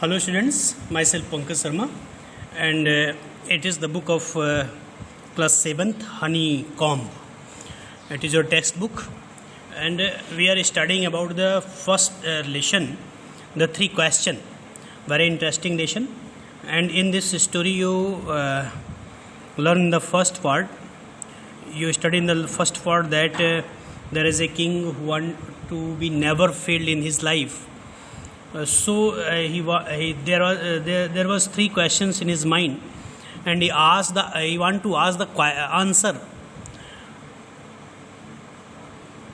Hello students, myself Pankaj Sharma and it is the book of class 7th Honeycomb. It is your textbook and we are studying about the first lesson, the 3 question. Very interesting lesson, and in this story you learn the first part. You study in the first part that there is a king who want to be never failed in his life. There was 3 questions in his mind, and he want to ask the answer.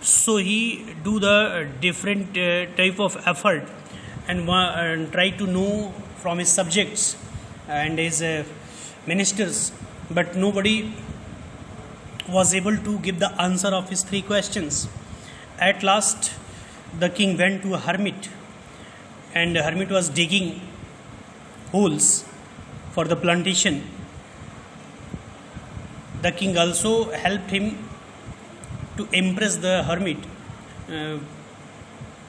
So he do the different type of effort and try to know from his subjects and his ministers, but nobody was able to give the answer of his 3 questions. At last, the king went to a hermit, and the hermit was digging holes for the plantation. The king also helped him to impress the hermit.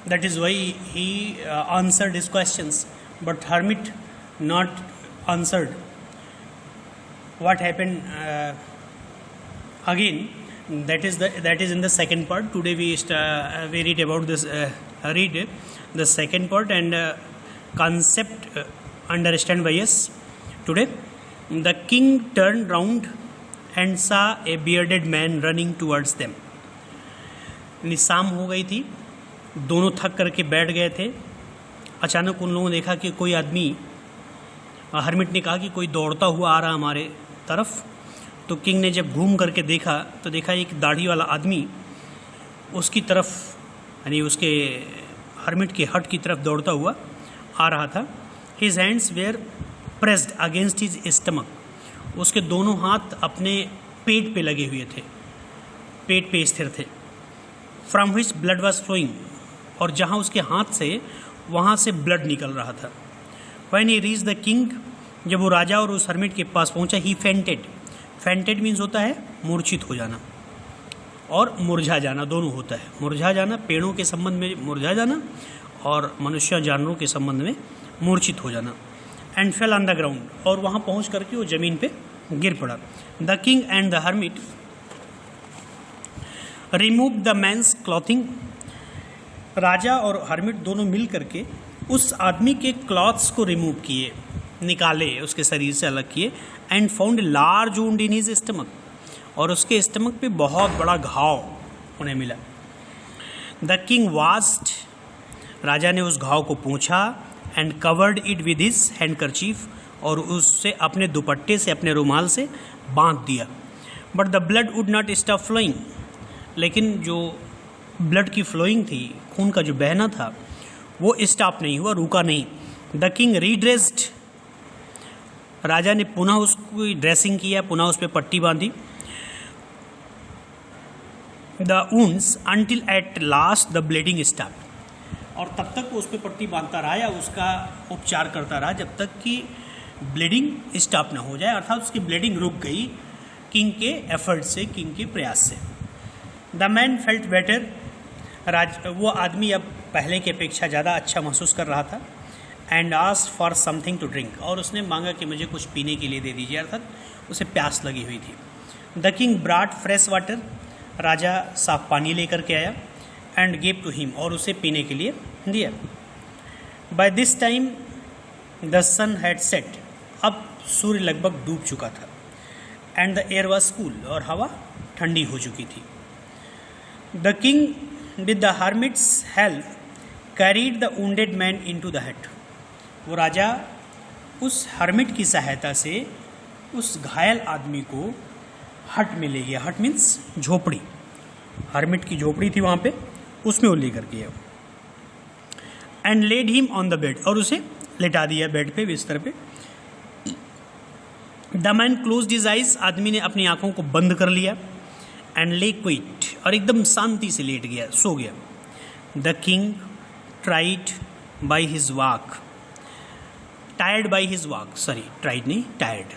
That is why he answered his questions, but hermit not answered. What happened again? That is in the second part. Today we read about this. Read the second part and concept understand by us. Today, the king turned round and saw a bearded man running towards them. शाम हो गई थी, दोनों थक करके बैठ गए थे. अचानक उन लोगों ने देखा कि कोई आदमी, हर्मिट ने कहा कि कोई दौड़ता हुआ आ रहा हमारे तरफ. तो किंग ने जब घूम करके देखा तो देखा एक दाढ़ी वाला आदमी उसकी तरफ, यानी उसके हर्मिट के हट की तरफ दौड़ता हुआ आ रहा था. His hands were pressed against his stomach. उसके दोनों हाथ अपने पेट पे लगे हुए थे, पेट पे स्थिर थे. From which blood was flowing, और जहाँ उसके हाथ से वहाँ से ब्लड निकल रहा था. When he reach the king, जब वो राजा और उस हर्मिट के पास पहुँचा, ही फेंटेड. फेंटेड मीन्स होता है मूर्छित हो जाना, और मुरझा जाना दोनों होता है. मुरझा जाना पेड़ों के संबंध में मुरझा जाना, और मनुष्य जानवरों के संबंध में मूर्छित हो जाना. And fell on the ground, और वहाँ पहुँच करके वो ज़मीन पे गिर पड़ा. The king and the hermit remove the man's clothing. राजा और हर्मिट दोनों मिल करके उस आदमी के क्लॉथ्स को रिमूव किए, निकाले, उसके शरीर से अलग किए. And found large wound in his stomach, और उसके स्टमक पे बहुत बड़ा घाव उन्हें मिला. द किंग वास्ड, राजा ने उस घाव को पोंछा. And covered it with his handkerchief, और उससे अपने दुपट्टे से, अपने रुमाल से बांध दिया. But the blood would not stop flowing, लेकिन जो ब्लड की फ्लोइंग थी, खून का जो बहना था, वो स्टॉप नहीं हुआ, रुका नहीं. द किंग रीड्रेस्ड, राजा ने पुनः उसकी ड्रेसिंग किया, पुनः उस पर पट्टी बांधी. The wounds until at last the bleeding stop, और तब तक वो उस पर पट्टी बांधता रहा या उसका उपचार करता रहा जब तक कि ब्लीडिंग स्टॉप ना हो जाए, अर्थात उसकी ब्लीडिंग रुक गई किंग के एफर्ट से, किंग के प्रयास से. द मैन फेल्ट बेटर, वो आदमी अब पहले की अपेक्षा ज़्यादा अच्छा महसूस कर रहा था. And asked for something to drink, और उसने मांगा कि मुझे कुछ पीने के लिए दे दीजिए, अर्थात उसे प्यास लगी हुई थी. The king brought fresh water, राजा साफ पानी लेकर के आया. एंड गेव टू हिम, और उसे पीने के लिए दिया. By this time the sun had set, अब सूर्य लगभग डूब चुका था. And the air was cool, और हवा ठंडी हो चुकी थी. The king with the hermit's help carried the wounded man into the hut. वो राजा उस हर्मिट की सहायता से उस घायल आदमी को हट में ले गया. हट मीन्स झोपड़ी, हर्मिट की झोपड़ी थी वहाँ पे, उसमें वो लेकर गया. And laid him on the bed, और उसे लेटा दिया बेड पे, बिस्तर पे. The man closed his eyes, आदमी ने अपनी आंखों को बंद कर लिया. एंड ले क्विट, और एकदम शांति से लेट गया, सो गया. The king tried by his walk, tired by his walk, sorry tried नहीं, टायर्ड.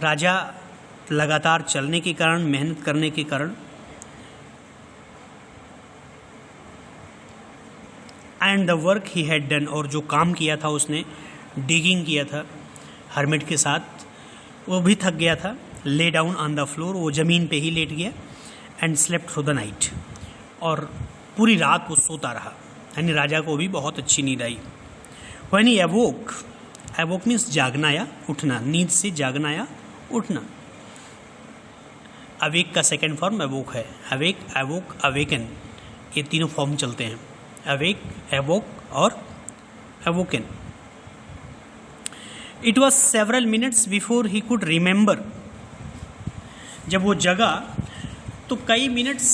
राजा लगातार चलने के कारण, मेहनत करने के कारण and the work he had done, और जो काम किया था उसने, डिगिंग किया था हर्मिट के साथ, वो भी थक गया था. Lay down on the floor, वो ज़मीन पे ही लेट गया. And slept through the night, और पूरी रात वो सोता रहा. यानी राजा को भी बहुत अच्छी नींद आई. व्हेन ही अवोक, अवोक मीन्स जागना या उठना, नींद से जागना या उठना. अवेक का सेकेंड फॉर्म अवोक है. अवेक, अवोक, अवेकन, ये तीनों फॉर्म चलते हैं. अवेक, अवोक और awoken. It was several minutes before he could remember. जब वो जगा तो कई मिनट्स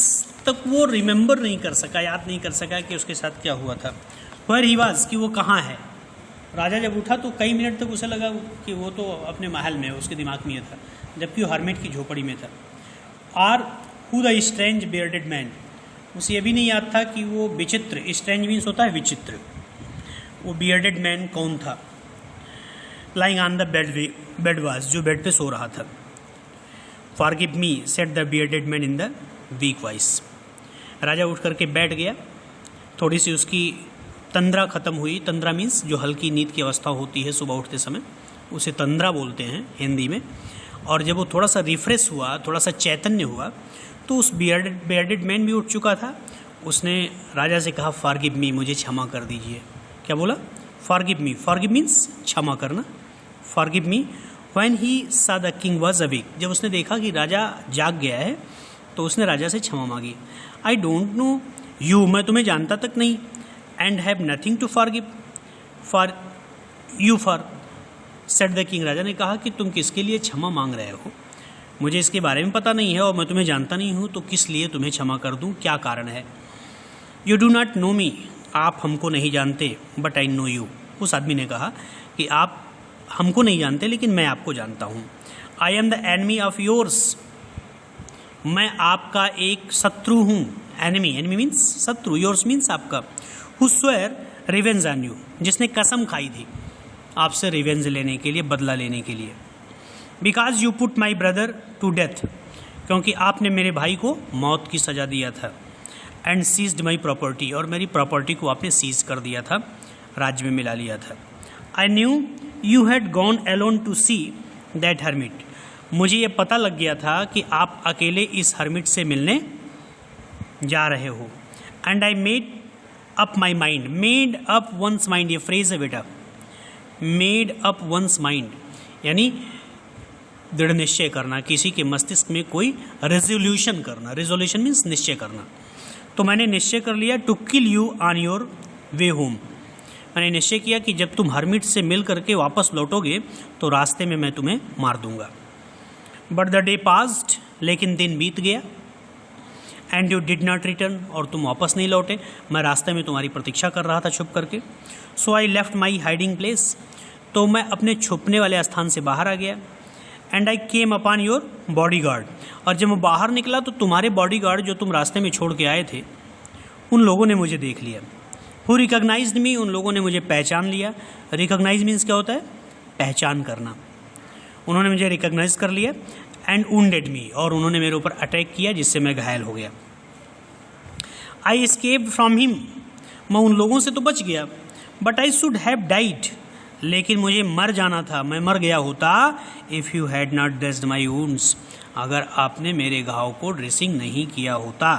तक वो रिमेंबर नहीं कर सका, याद नहीं कर सका कि उसके साथ क्या हुआ था. वेयर ही वाज, कि वो कहाँ है. राजा जब उठा तो कई मिनट तक उसे लगा कि वो तो अपने महल में, उसके दिमाग में ये था, जबकि वो हर्मिट की झोपड़ी में था. Are who the strange bearded man, उसे ये भी नहीं याद था कि वो विचित्र, स्ट्रेंज मीन्स होता है विचित्र, वो बियर्डेड मैन कौन था. Lying on the bed was, जो बेड पे सो रहा था. Forgive me said the bearded man in the weak voice. राजा उठ करके बैठ गया. थोड़ी सी उसकी तंद्रा खत्म हुई. तंद्रा मीन्स जो हल्की नींद की अवस्था होती है सुबह उठते समय, उसे तंद्रा बोलते हैं हिंदी में. और जब वो थोड़ा सा रिफ्रेश हुआ, थोड़ा सा चैतन्य हुआ, तो उस बियर्डेड मैन भी उठ चुका था. उसने राजा से कहा फॉरगिव मी, मुझे क्षमा कर दीजिए. क्या बोला? Forgive me. फॉरगिव मीन्स क्षमा करना. Forgive me. व्हेन ही सा द किंग वॉज अवेक, जब उसने देखा कि राजा जाग गया है तो उसने राजा से क्षमा मांगी. आई डोंट नो यू, मैं तुम्हें जानता तक नहीं. And have nothing to forgive for you for, said the king. राजा ने कहा कि तुम किसके लिए क्षमा मांग रहे हो, मुझे इसके बारे में पता नहीं है और मैं तुम्हें जानता नहीं हूँ, तो किस लिए तुम्हें क्षमा कर दूँ, क्या कारण है. यू डू नॉट नो मी, आप हमको नहीं जानते, बट आई नो यू. उस आदमी ने कहा कि आप हमको नहीं जानते लेकिन मैं आपको जानता हूँ. I am the enemy of yours, मैं आपका एक शत्रु हूँ. एनिमी, एनिमी मीन्स शत्रु, योर्स मीन्स आपका. Who swear revenge on you, जिसने कसम खाई थी आपसे रिवेंज लेने के लिए, बदला लेने के लिए. Because you put my brother to death, क्योंकि आपने मेरे भाई को मौत की सज़ा दिया था. एंड सीज्ड माई प्रॉपर्टी, और मेरी प्रॉपर्टी को आपने सीज कर दिया था, राज्य में मिला लिया था. I knew you had gone alone to see that hermit, मुझे ये पता लग गया था कि आप अकेले इस हर्मिट से मिलने जा रहे हो. And I made up my mind, made up once mind, ये फ्रेज है बेटा, मेड अप वंस माइंड, यानी दृढ़ निश्चय करना, किसी के मस्तिष्क में कोई रेजोल्यूशन करना. रेजोल्यूशन मीन्स निश्चय करना. तो मैंने निश्चय कर लिया to kill you on your way home, मैंने निश्चय किया कि जब तुम हर्मिट से मिल करके वापस लौटोगे तो रास्ते में मैं तुम्हें मार दूंगा. बट द डे पास्ड, लेकिन दिन बीत गया. And you did not return, और तुम वापस नहीं लौटे. मैं रास्ते में तुम्हारी प्रतीक्षा कर रहा था छुप करके. So I left my hiding place, तो मैं अपने छुपने वाले स्थान से बाहर आ गया. And I came upon your body guard, और जब मैं बाहर निकला तो तुम्हारे बॉडी गार्ड जो तुम रास्ते में छोड़ के आए थे, उन लोगों ने मुझे देख लिया. हु रिकॉग्नाइज्ड मी, उन लोगों ने मुझे पहचान लिया. रिकॉग्नाइज मीन्स क्या होता है? पहचान करना. उन्होंने मुझे रिकॉग्नाइज कर लिया. एंड वुंडेड मी, और उन्होंने मेरे ऊपर अटैक किया जिससे मैं घायल हो गया. आई एस्केप्ड फ्रॉम हिम, मैं उन लोगों से तो बच गया. But I should have died, लेकिन मुझे मर जाना था, मैं मर गया होता. If you had not dressed my wounds, अगर आपने मेरे घाव को ड्रेसिंग नहीं किया होता.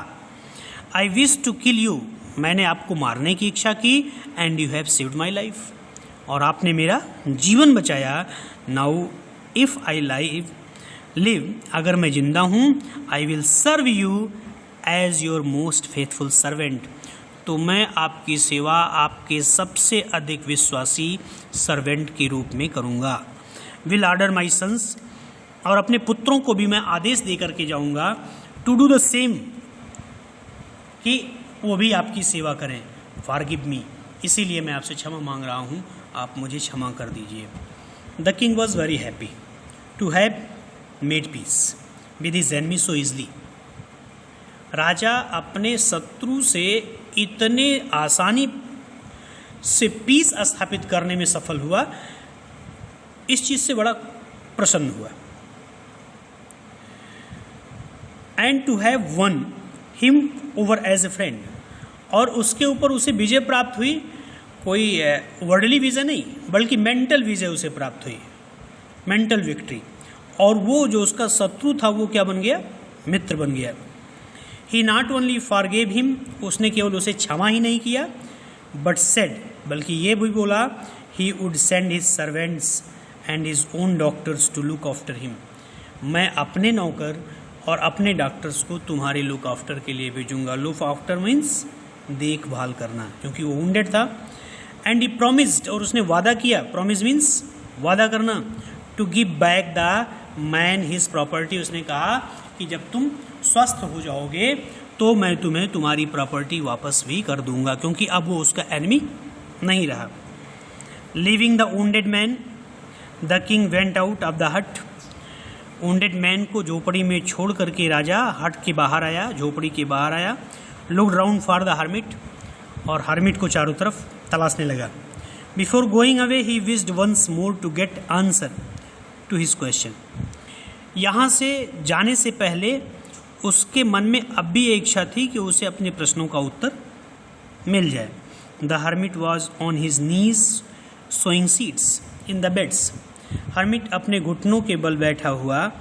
I wish to kill you, मैंने आपको मारने की इच्छा की. And you have saved my life, और आपने मेरा जीवन बचाया. नाउ इफ़ आई लिव, अगर मैं जिंदा हूँ, I will serve you as your most faithful servant, तो मैं आपकी सेवा आपके सबसे अधिक विश्वासी सर्वेंट के रूप में करूँगा. विल ऑर्डर माई सन्स, और अपने पुत्रों को भी मैं आदेश दे करके जाऊँगा. टू डू द सेम, कि वो भी आपकी सेवा करें. फॉरगिव मी, इसीलिए मैं आपसे क्षमा मांग रहा हूँ, आप मुझे क्षमा कर दीजिए. The king was very happy to have made peace with his enemy so easily. राजा अपने शत्रु से इतने आसानी से पीस स्थापित करने में सफल हुआ, इस चीज से बड़ा प्रसन्न हुआ. And to have won him over as a friend, और उसके ऊपर उसे विजय प्राप्त हुई, कोई वर्डली विजय नहीं बल्कि मेंटल विजय उसे प्राप्त हुई, मेंटल विक्ट्री। और वो जो उसका शत्रु था वो क्या बन गया, मित्र बन गया। ही नॉट ओनली फॉरगेव हिम, उसने केवल उसे क्षमा ही नहीं किया, बट सेड, बल्कि ये भी बोला, he would send his servants and his own doctors to look after him, मैं अपने नौकर और अपने डॉक्टर्स को तुम्हारे लुक आफ्टर के लिए भेजूंगा। लुक आफ्टर मीन्स देखभाल करना, क्योंकि वो वुंडेड था। एंड ही प्रॉमिस्ड, और उसने वादा किया, प्रॉमिस मीन्स वादा करना, to give back the man his property, उसने कहा कि जब तुम स्वस्थ हो जाओगे तो मैं तुम्हें तुम्हारी प्रॉपर्टी वापस भी कर दूंगा, क्योंकि अब वो उसका एनिमी नहीं रहा। Living the wounded man, the king went out of the हट, वुंडेड मैन को झोपड़ी में छोड़ करके राजा हट के बाहर आया, झोपड़ी के बाहर आया। Look round for the hermit, और हर्मिट को चारों तरफ तलाशने लगा। Before going away he wished once more to get answer to his question, यहाँ से जाने से पहले उसके मन में अब भी एक इच्छा थी कि उसे अपने प्रश्नों का उत्तर मिल जाए। The hermit was on his knees sowing seeds in the beds, hermit अपने घुटनों के बल बैठा हुआ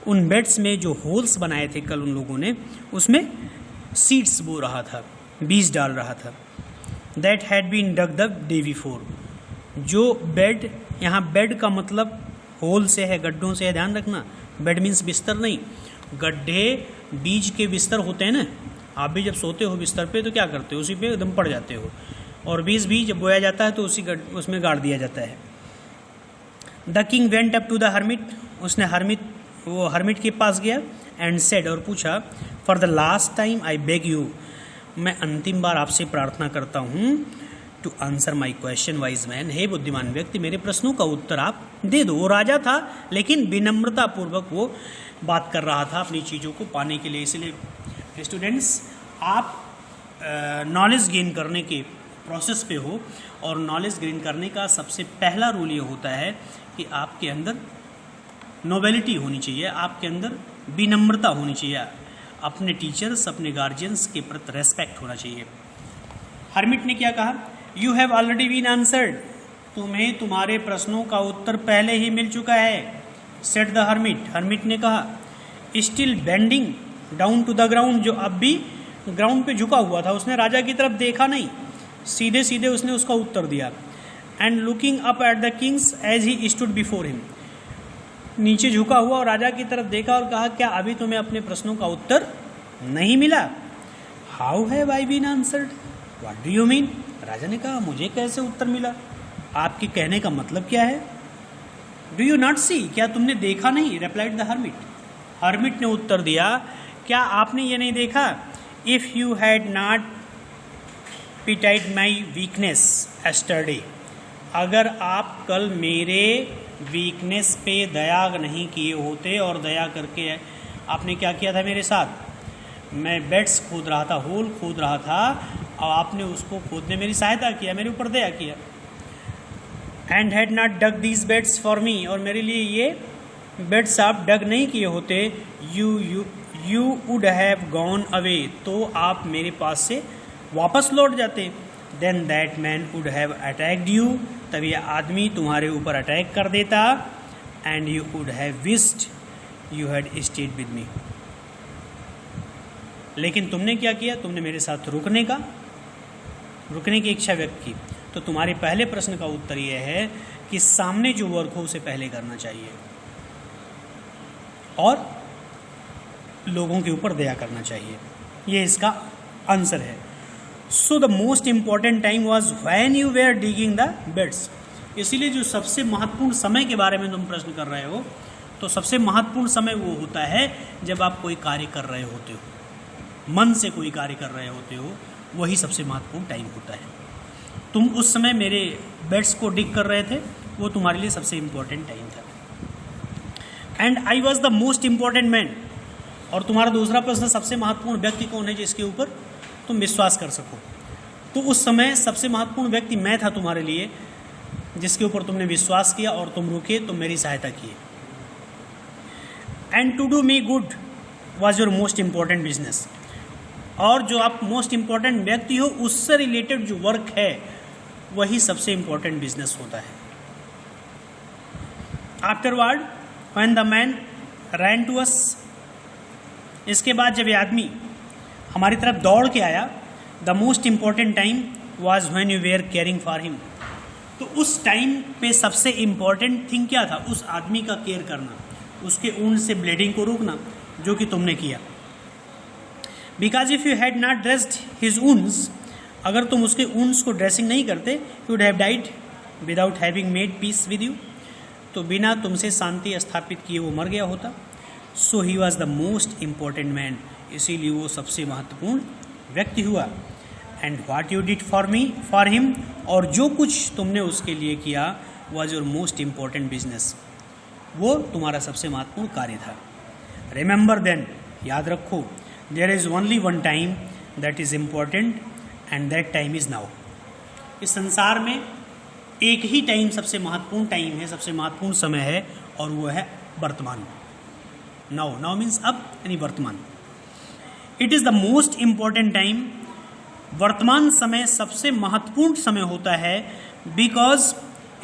उन बेड्स में जो होल्स बनाए थे कल उन लोगों ने, उसमें सीड्स बो रहा था, बीज डाल रहा था। That had been dug the day before, जो बेड, यहाँ बेड का मतलब होल से है, गड्ढों से है, ध्यान रखना। बेड मीन्स बिस्तर नहीं, गड्ढे बीज के बिस्तर होते हैं ना, आप भी जब सोते हो बिस्तर पे तो क्या करते हो, उसी पे एकदम पड़ जाते हो, और बीज भी जब बोया जाता है तो उसमें गाड़ दिया जाता है। The king went up to the hermit, उसने हर्मिट के पास गया, एंड सेड, और पूछा, for the last time I beg you, मैं अंतिम बार आपसे प्रार्थना करता हूँ, to answer my question wise man, हे बुद्धिमान व्यक्ति, मेरे प्रश्नों का उत्तर आप दे दो। वो राजा था लेकिन विनम्रता पूर्वक वो बात कर रहा था अपनी चीज़ों को पाने के लिए। इसलिए स्टूडेंट्स, आप नॉलेज गेन करने के प्रोसेस पे हो, और नॉलेज गेन करने का सबसे पहला रूल ये होता है कि आपके अंदर नोबेलिटी होनी चाहिए, आपके अंदर विनम्रता होनी चाहिए, अपने टीचर्स, अपने गार्जियंस के प्रति रेस्पेक्ट होना चाहिए। हर्मिट ने क्या कहा, you have already been answered, तुम्हें तुम्हारे प्रश्नों का उत्तर पहले ही मिल चुका है। सेड द हर्मिट, हर्मिट ने कहा, still bending down to the ground, जो अब भी ग्राउंड पे झुका हुआ था, उसने राजा की तरफ देखा नहीं, सीधे सीधे उसने उसका उत्तर दिया। And looking up at the kings as he stood before him, नीचे झुका हुआ और राजा की तरफ देखा और कहा, क्या अभी तुम्हें अपने प्रश्नों का उत्तर नहीं मिला? How have I been answered, what do you mean? राजा ने कहा, मुझे कैसे उत्तर मिला, आपके कहने का मतलब क्या है? डू यू नॉट सी, क्या तुमने देखा नहीं? रिप्लाइड द हर्मिट, हर्मिट ने उत्तर दिया, क्या आपने ये नहीं देखा? If you had not pitied my weakness yesterday, अगर आप कल मेरे वीकनेस पे दया नहीं किए होते, और दया करके आपने क्या किया था मेरे साथ, मैं बेड्स खोद रहा था, होल खोद रहा था, और आपने उसको खोदने मेरी सहायता किया, मेरे ऊपर दया किया। And had not dug these beds for me, और मेरे लिए ये बेड्स आप डग नहीं किए होते, you would have gone away, तो आप मेरे पास से वापस लौट जाते। Then that man would have attacked you, तब यह आदमी तुम्हारे ऊपर अटैक कर देता। And you would have wished you had stayed with me, लेकिन तुमने क्या किया, तुमने मेरे साथ रुकने की इच्छा व्यक्त की। तो तुम्हारे पहले प्रश्न का उत्तर यह है कि सामने जो वर्क हो उसे पहले करना चाहिए, और लोगों के ऊपर दया करना चाहिए, ये इसका आंसर है। So the most important time was when you were digging the beds, इसीलिए जो सबसे महत्वपूर्ण समय के बारे में तुम प्रश्न कर रहे हो, तो सबसे महत्वपूर्ण समय वो होता है जब आप कोई कार्य कर रहे होते हो, मन से कोई कार्य कर रहे होते हो, वही सबसे महत्वपूर्ण टाइम होता है। तुम उस समय मेरे बेड्स को डिग कर रहे थे, वो तुम्हारे लिए सबसे इम्पोर्टेंट टाइम था। And I was the most important man, और तुम्हारा दूसरा प्रश्न, सबसे महत्वपूर्ण व्यक्ति कौन है जिसके ऊपर तुम विश्वास कर सको, तो उस समय सबसे महत्वपूर्ण व्यक्ति मैं था तुम्हारे लिए, जिसके ऊपर तुमने विश्वास किया और तुम रुके, तुम मेरी सहायता किए। And to do me good was your most important business, और जो आप मोस्ट इम्पॉर्टेंट व्यक्ति हो उससे रिलेटेड जो वर्क है वही सबसे इम्पॉर्टेंट बिजनेस होता है। Afterward when the man ran to us, इसके बाद जब ये आदमी हमारी तरफ दौड़ के आया, the most important time was when you were caring for him, तो उस टाइम पे सबसे इम्पॉर्टेंट थिंग क्या था? उस आदमी का केयर करना, उसके ऊंड से ब्लीडिंग को रोकना, जो कि तुमने किया। Because if you had not dressed his wounds, अगर तुम उसके ऊंड्स को ड्रेसिंग नहीं करते, you would have died without having made peace with you, तो बिना तुमसे शांति स्थापित किए वो मर गया होता। So he was the most important man, इसीलिए वो सबसे महत्वपूर्ण व्यक्ति हुआ। And what you did for me for him, और जो कुछ तुमने उसके लिए किया was your most important business, वो तुम्हारा सबसे महत्वपूर्ण कार्य था। रिमेंबर देन, याद रखो, there is only one time that is important and that time is now. इस संसार में एक ही टाइम सबसे महत्वपूर्ण टाइम है, सबसे महत्वपूर्ण समय है, और वो है वर्तमान। नाउ, नाउ मीन्स अब, यानी वर्तमान। It is the most important time, वर्तमान समय सबसे महत्वपूर्ण समय होता है। Because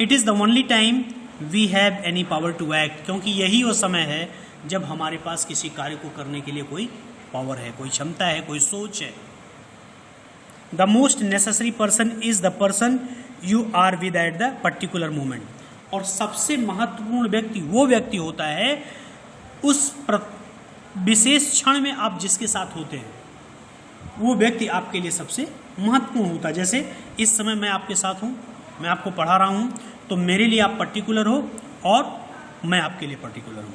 it is the only time we have any power to act, क्योंकि यही वो समय है जब हमारे पास किसी कार्य को करने के लिए कोई पावर है, कोई क्षमता है, कोई सोच है। The most necessary person is the person you are with at the particular moment, और सबसे महत्वपूर्ण व्यक्ति वो व्यक्ति होता है उस विशेष क्षण में आप जिसके साथ होते हैं, वो व्यक्ति आपके लिए सबसे महत्वपूर्ण होता है। जैसे इस समय मैं आपके साथ हूँ, मैं आपको पढ़ा रहा हूँ, तो मेरे लिए आप पर्टिकुलर हो और मैं आपके लिए पर्टिकुलर हूँ।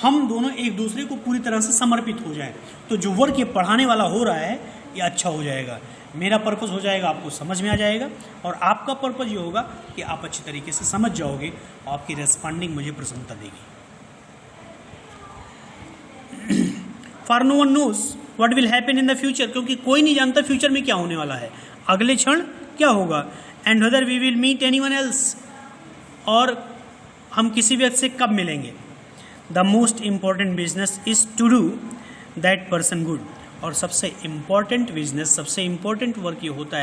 हम दोनों एक दूसरे को पूरी तरह से समर्पित हो जाए, तो जो वर्क ये पढ़ाने वाला हो रहा है ये अच्छा हो जाएगा। मेरा पर्पस हो जाएगा, आपको समझ में आ जाएगा, और आपका पर्पस ये होगा कि आप अच्छी तरीके से समझ जाओगे और आपकी रेस्पॉन्डिंग मुझे प्रसन्नता देगी। For no one knows what will happen in the future, क्योंकि कोई नहीं जानता फ्यूचर में क्या होने वाला है, अगले क्षण क्या होगा। And whether we will meet anyone else, और हम किसी व्यक्ति से कब मिलेंगे। The most important business is to do that person good, और सबसे इम्पॉर्टेंट बिजनेस, सबसे इम्पॉर्टेंट वर्क ये होता है